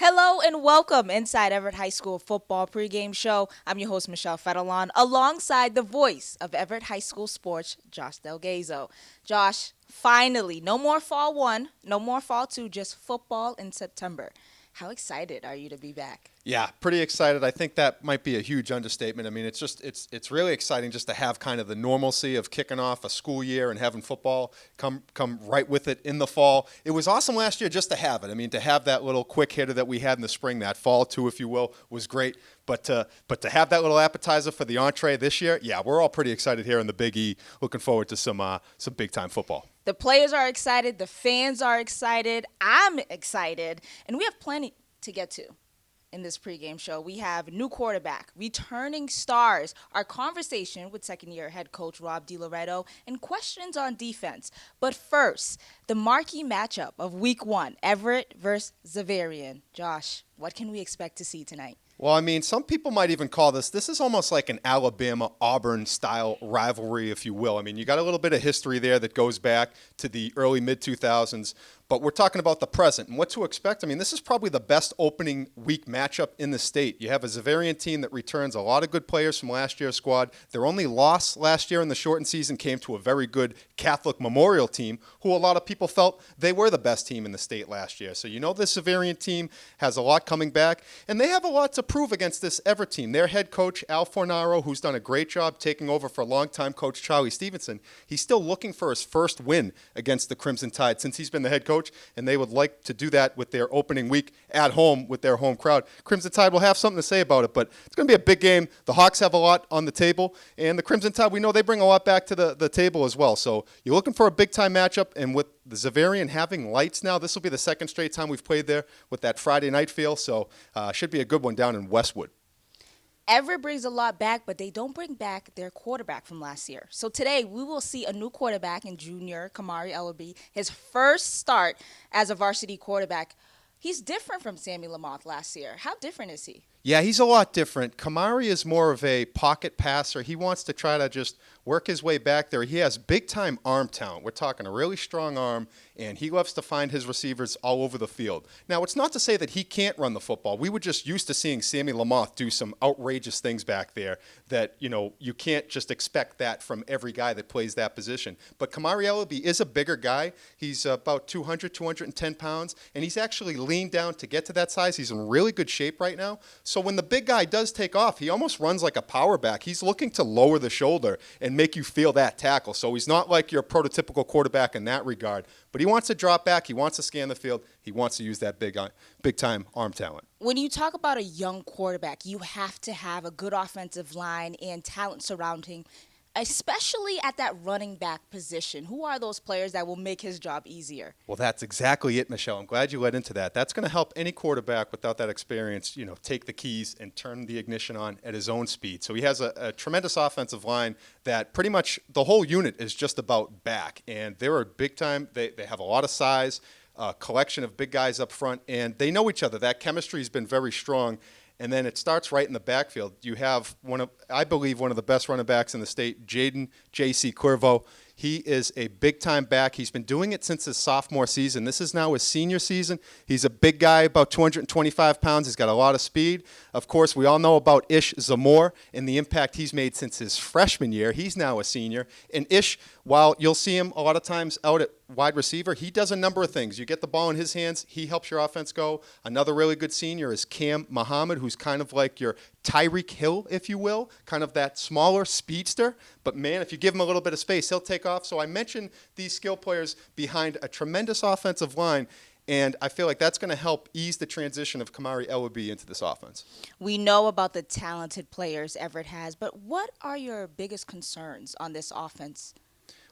Hello and welcome inside Everett High School football pregame show. I'm your host, Michelle Fenelon, alongside the voice of Everett High School sports, Josh DelGaizo. Josh, finally, no more fall one, no more fall two, just football in September. How excited are you to be back? Yeah, pretty excited. I think that might be a huge understatement. I mean, it's really exciting just to have kind of the normalcy of kicking off a school year and having football come right with it in the fall. It was awesome last year just to have it. I mean, to have that little quick hitter that we had in the spring, that fall too, if you will, was great. But to have that little appetizer for the entree this year, yeah, we're all pretty excited here in the Big E. Looking forward to some big time football. The players are excited, the fans are excited, I'm excited, and we have plenty to get to in this pregame show. We have new quarterback, returning stars, our conversation with second-year head coach Rob Diloreto, and questions on defense. But first, the marquee matchup of Week 1, Everett versus Xaverian. Josh, what can we expect to see tonight? Well, I mean, some people might even call this is almost like an Alabama-Auburn style rivalry, if you will. I mean, you got a little bit of history there that goes back to the early mid-2000s, but we're talking about the present and what to expect. I mean, this is probably the best opening week matchup in the state. You have a Xaverian team that returns a lot of good players from last year's squad. Their only loss last year in the shortened season came to a very good Catholic Memorial team, who a lot of people felt they were the best team in the state last year. So you know this Xaverian team has a lot coming back, and they have a lot to prove against this Everett team. Their head coach, Al Fornaro, who's done a great job taking over for longtime coach Charlie Stevenson, he's still looking for his first win against the Crimson Tide since he's been the head coach, and they would like to do that with their opening week at home with their home crowd. Crimson Tide will have something to say about it, but it's going to be a big game. The Hawks have a lot on the table, and the Crimson Tide, we know they bring a lot back to the table as well. So you're looking for a big-time matchup, and with the Xaverian having lights now, this will be the second straight time we've played there with that Friday night feel, so should be a good one down in Westwood. Everett brings a lot back, but they don't bring back their quarterback from last year. So today we will see a new quarterback in junior Kamari Ellaby, his first start as a varsity quarterback. He's different from Sammy Lamoth last year. How different is he? Yeah, he's a lot different. Kamari is more of a pocket passer. He wants to try to just work his way back there. He has big-time arm talent. We're talking a really strong arm, and he loves to find his receivers all over the field. Now, it's not to say that he can't run the football. We were just used to seeing Sammy Lamoth do some outrageous things back there that, you can't just expect that from every guy that plays that position. But Kamari Ellaby is a bigger guy. He's about 200, 210 pounds, and he's actually leaned down to get to that size. He's in really good shape right now. So when the big guy does take off, he almost runs like a power back. He's looking to lower the shoulder and make you feel that tackle. So he's not like your prototypical quarterback in that regard. But he wants to drop back. He wants to scan the field. He wants to use that big-time arm talent. When you talk about a young quarterback, you have to have a good offensive line and talent surrounding, especially at that running back position. Who are those players that will make his job easier? Well, that's exactly it, Michelle. I'm glad you led into that. That's going to help any quarterback without that experience, take the keys and turn the ignition on at his own speed. So he has a tremendous offensive line that pretty much the whole unit is just about back. And they're big time. They have a lot of size, a collection of big guys up front, and they know each other. That chemistry has been very strong. And then it starts right in the backfield. You have I believe, one of the best running backs in the state, Jaden J.C. Cuervo. He is a big-time back. He's been doing it since his sophomore season. This is now his senior season. He's a big guy, about 225 pounds. He's got a lot of speed. Of course, we all know about Ish Zamore and the impact he's made since his freshman year. He's now a senior. And Ish, while you'll see him a lot of times out at wide receiver, he does a number of things. You get the ball in his hands, he helps your offense go. Another really good senior is Cam Muhammad, who's kind of like your Tyreek Hill, if you will, kind of that smaller speedster. But, man, if you give him a little bit of space, he'll take off. So I mentioned these skill players behind a tremendous offensive line, and I feel like that's going to help ease the transition of Kamari Ellaby into this offense. We know about the talented players Everett has, but what are your biggest concerns on this offense?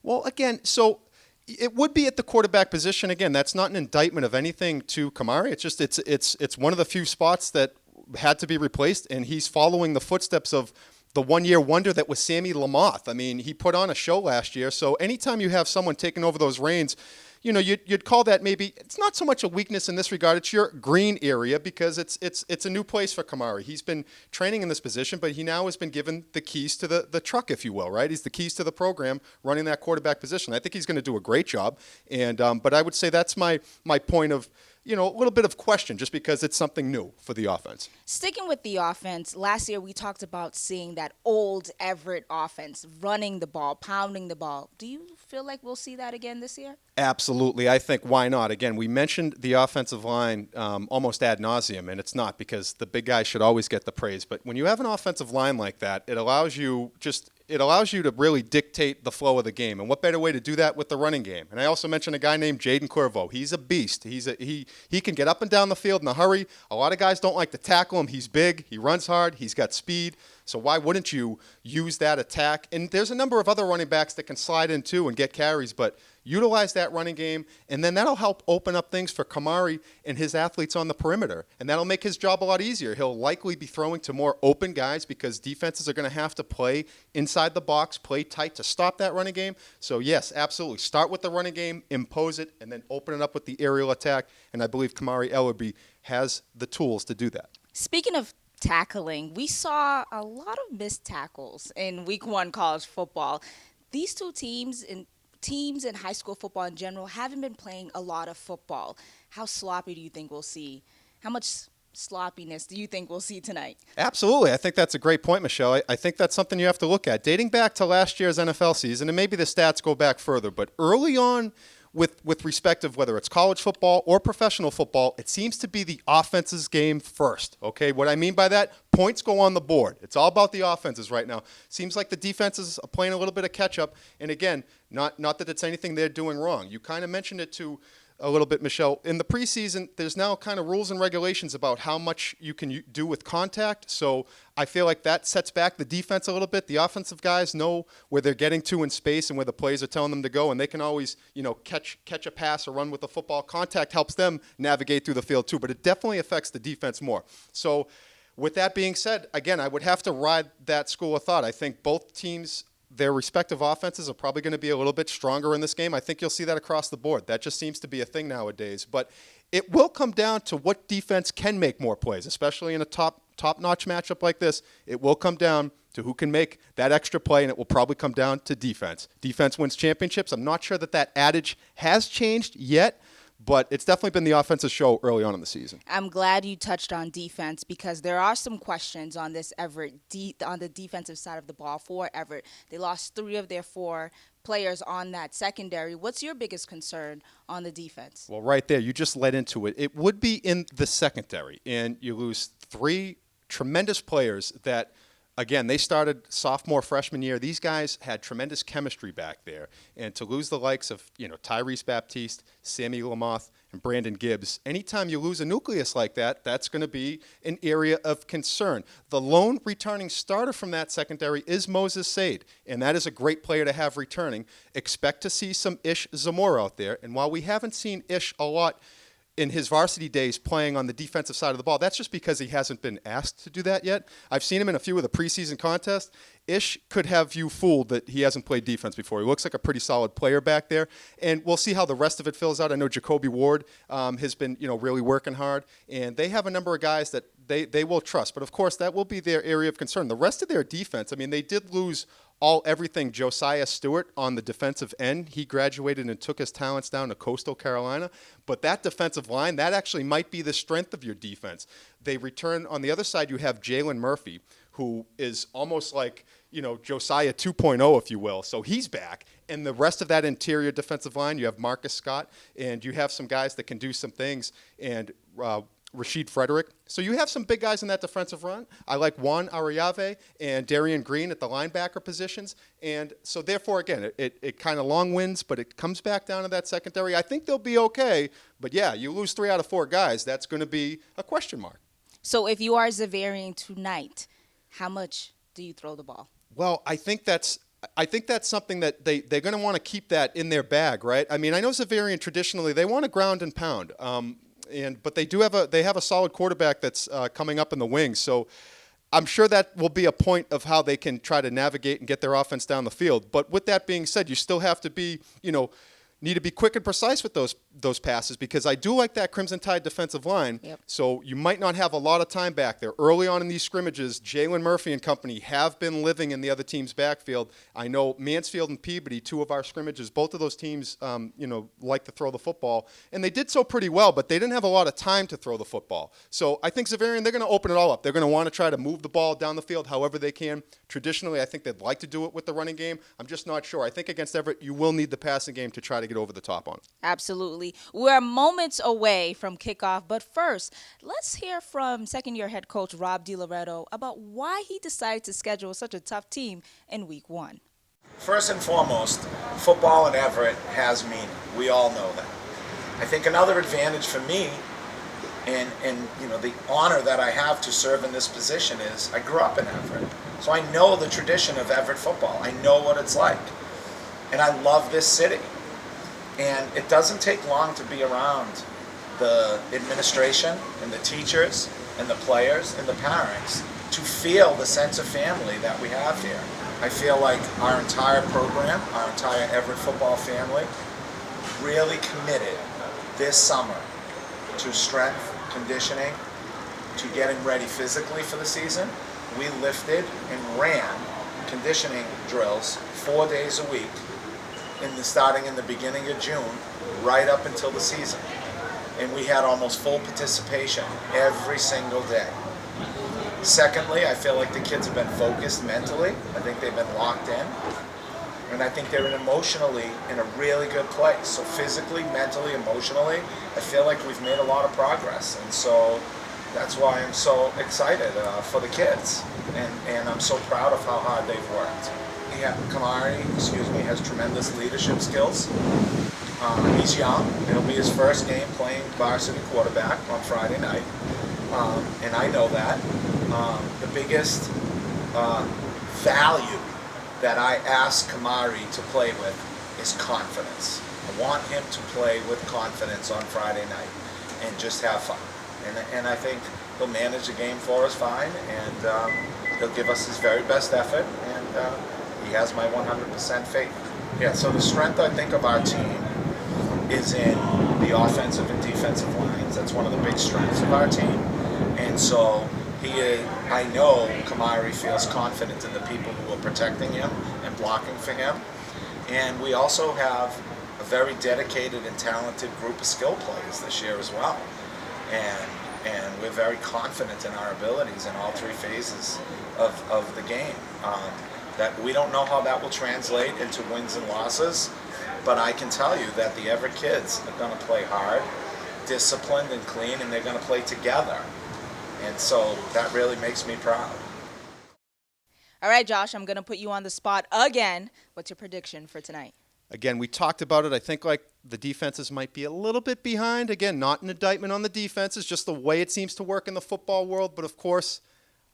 Well, again, so it would be at the quarterback position. Again, that's not an indictment of anything to Kamari. It's just it's one of the few spots that had to be replaced, and he's following the footsteps of the one-year wonder that was Sammy Lamoth. I mean, he put on a show last year. So anytime you have someone taking over those reins, you'd call that maybe, it's not so much a weakness in this regard. It's your green area because it's a new place for Kamari. He's been training in this position, but he now has been given the keys to the truck, if you will, right? He's the keys to the program running that quarterback position. I think he's going to do a great job. And but I would say that's my point of a little bit of question just because it's something new for the offense. Sticking with the offense, last year we talked about seeing that old Everett offense running the ball, pounding the ball. Do you feel like we'll see that again this year? Absolutely. I think why not? Again, we mentioned the offensive line almost ad nauseum, and it's not because the big guys should always get the praise. But when you have an offensive line like that, it allows you to really dictate the flow of the game. And what better way to do that with the running game? And I also mentioned a guy named Jaden Cuervo. He's a beast. He can get up and down the field in a hurry. A lot of guys don't like to tackle him. He's big. He runs hard. He's got speed. So why wouldn't you use that attack? And there's a number of other running backs that can slide in too and get carries, but utilize that running game, and then that'll help open up things for Kamari and his athletes on the perimeter, and that'll make his job a lot easier. He'll likely be throwing to more open guys because defenses are going to have to play inside the box, play tight to stop that running game. So, yes, absolutely. Start with the running game, impose it, and then open it up with the aerial attack, and I believe Kamari Ellerbe has the tools to do that. Speaking of tackling, we saw a lot of missed tackles in Week 1 college football. These two teams in high school football in general haven't been playing a lot of football. How sloppy do you think we'll see? How much sloppiness do you think we'll see tonight? Absolutely. I think that's a great point, Michelle. I think that's something you have to look at. Dating back to last year's NFL season, and maybe the stats go back further, but early on with respect of whether it's college football or professional football, it seems to be the offense's game first. Okay, what I mean by that, points go on the board. It's all about the offenses right now. Seems like the defenses are playing a little bit of catch up. And again, not that it's anything they're doing wrong. You kind of mentioned it too a little bit, Michelle. In the preseason, there's now kind of rules and regulations about how much you can do with contact. So I feel like that sets back the defense a little bit. The offensive guys know where they're getting to in space and where the plays are telling them to go, and they can always, catch a pass or run with the football. Contact helps them navigate through the field too, but it definitely affects the defense more. So with that being said, again, I would have to ride that school of thought. I think both teams, their respective offenses are probably going to be a little bit stronger in this game. I think you'll see that across the board. That just seems to be a thing nowadays. But it will come down to what defense can make more plays, especially in a top-notch matchup like this. It will come down to who can make that extra play, and it will probably come down to defense. Defense wins championships. I'm not sure that adage has changed yet, but it's definitely been the offensive show early on in the season. I'm glad you touched on defense because there are some questions on this Everett on the defensive side of the ball for Everett. They lost 3 of their 4 players on that secondary. What's your biggest concern on the defense? Well, right there, you just led into it. It would be in the secondary, and you lose 3 tremendous players that, again, they started sophomore, freshman year. These guys had tremendous chemistry back there. And to lose the likes of, Tyrese Baptiste, Sammy Lamoth, and Brandon Gibbs, anytime you lose a nucleus like that, that's going to be an area of concern. The lone returning starter from that secondary is Moses Said, and that is a great player to have returning. Expect to see some Ish Zamora out there. And while we haven't seen Ish a lot in his varsity days playing on the defensive side of the ball, that's just because he hasn't been asked to do that yet. I've seen him in a few of the preseason contests. Ish could have you fooled that he hasn't played defense before. He looks like a pretty solid player back there, and we'll see how the rest of it fills out. I know Jacoby Ward has been, really working hard, and they have a number of guys that they will trust. But, of course, that will be their area of concern. The rest of their defense, they did lose everything Josiah Stewart on the defensive end. He graduated and took his talents down to Coastal Carolina. But that defensive line, that actually might be the strength of your defense. They return on the other side, you have Jalen Murphy, who is almost like, Josiah 2.0, if you will. So he's back. And the rest of that interior defensive line, you have Marcus Scott, and you have some guys that can do some things, and Rashid Frederick. So you have some big guys in that defensive run. I like Juan Ariave and Darian Green at the linebacker positions. And so therefore, again, it kind of long wins, but it comes back down to that secondary. I think they'll be okay. But, yeah, you lose 3 out of 4 guys. That's going to be a question mark. So if you are Xaverian tonight, how much do you throw the ball? Well, I think that's something that they're going to want to keep that in their bag, right? I know Xaverian traditionally, they want to ground and pound. But they have a solid quarterback that's coming up in the wings. So I'm sure that will be a point of how they can try to navigate and get their offense down the field. But with that being said, you still have to be, need to be quick and precise with those passes, because I do like that Crimson Tide defensive line. Yep. So you might not have a lot of time back there. Early on in these scrimmages, Jalen Murphy and company have been living in the other team's backfield. I know Mansfield and Peabody, two of our scrimmages, both of those teams, like to throw the football, and they did so pretty well, but they didn't have a lot of time to throw the football. So I think Xaverian, they're going to open it all up. They're going to want to try to move the ball down the field however they can. Traditionally, I think they'd like to do it with the running game. I'm just not sure. I think against Everett, you will need the passing game to try to get over the top on it. Absolutely. We're moments away from kickoff, but first, let's hear from second-year head coach Rob Diloreto about why he decided to schedule such a tough team in Week 1. First and foremost, football in Everett has meaning. We all know that. I think another advantage for me and the honor that I have to serve in this position is I grew up in Everett. So I know the tradition of Everett football. I know what it's like. And I love this city. And it doesn't take long to be around the administration and the teachers and the players and the parents to feel the sense of family that we have here. I feel like our entire program, our entire Everett football family, really committed this summer to strength, conditioning, to getting ready physically for the season. We lifted and ran conditioning drills 4 days a week starting in the beginning of June right up until the season. And we had almost full participation every single day. Secondly, I feel like the kids have been focused mentally. I think they've been locked in. And I think they're emotionally in a really good place. So physically, mentally, emotionally, I feel like we've made a lot of progress. And so that's why I'm so excited for the kids. And I'm so proud of how hard they've worked. Kamari, has tremendous leadership skills. He's young. It'll be his first game playing varsity quarterback on Friday night. And I know that. The biggest value that I ask Kamari to play with is confidence. I want him to play with confidence on Friday night and just have fun. And I think he'll manage the game for us fine, and he'll give us his very best effort, and he has my 100% faith. Yeah, so the strength, I think, of our team is in the offensive and defensive lines. That's one of the big strengths of our team. And so I know Kamari feels confident in the people who are protecting him and blocking for him. And we also have a very dedicated and talented group of skill players this year as well. And we're very confident in our abilities in all three phases of the game. That we don't know how that will translate into wins and losses, but I can tell you that the Everett kids are going to play hard, disciplined and clean, and they're going to play together. And so that really makes me proud. All right, Josh, I'm going to put you on the spot again. What's your prediction for tonight? Again, we talked about it. I think like the defenses might be a little bit behind. Again, not an indictment on the defenses, just the way it seems to work in the football world. But of course,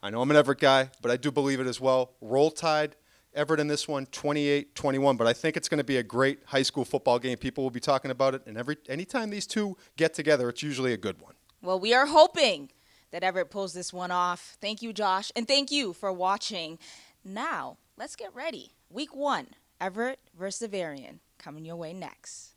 I know I'm an Everett guy, but I do believe it as well. Roll Tide, Everett in this one, 28-21. But I think it's going to be a great high school football game. People will be talking about it. And anytime these two get together, it's usually a good one. Well, we are hoping that Everett pulls this one off. Thank you, Josh. And thank you for watching. Now, let's get ready. Week 1, Everett versus Xaverian, coming your way next.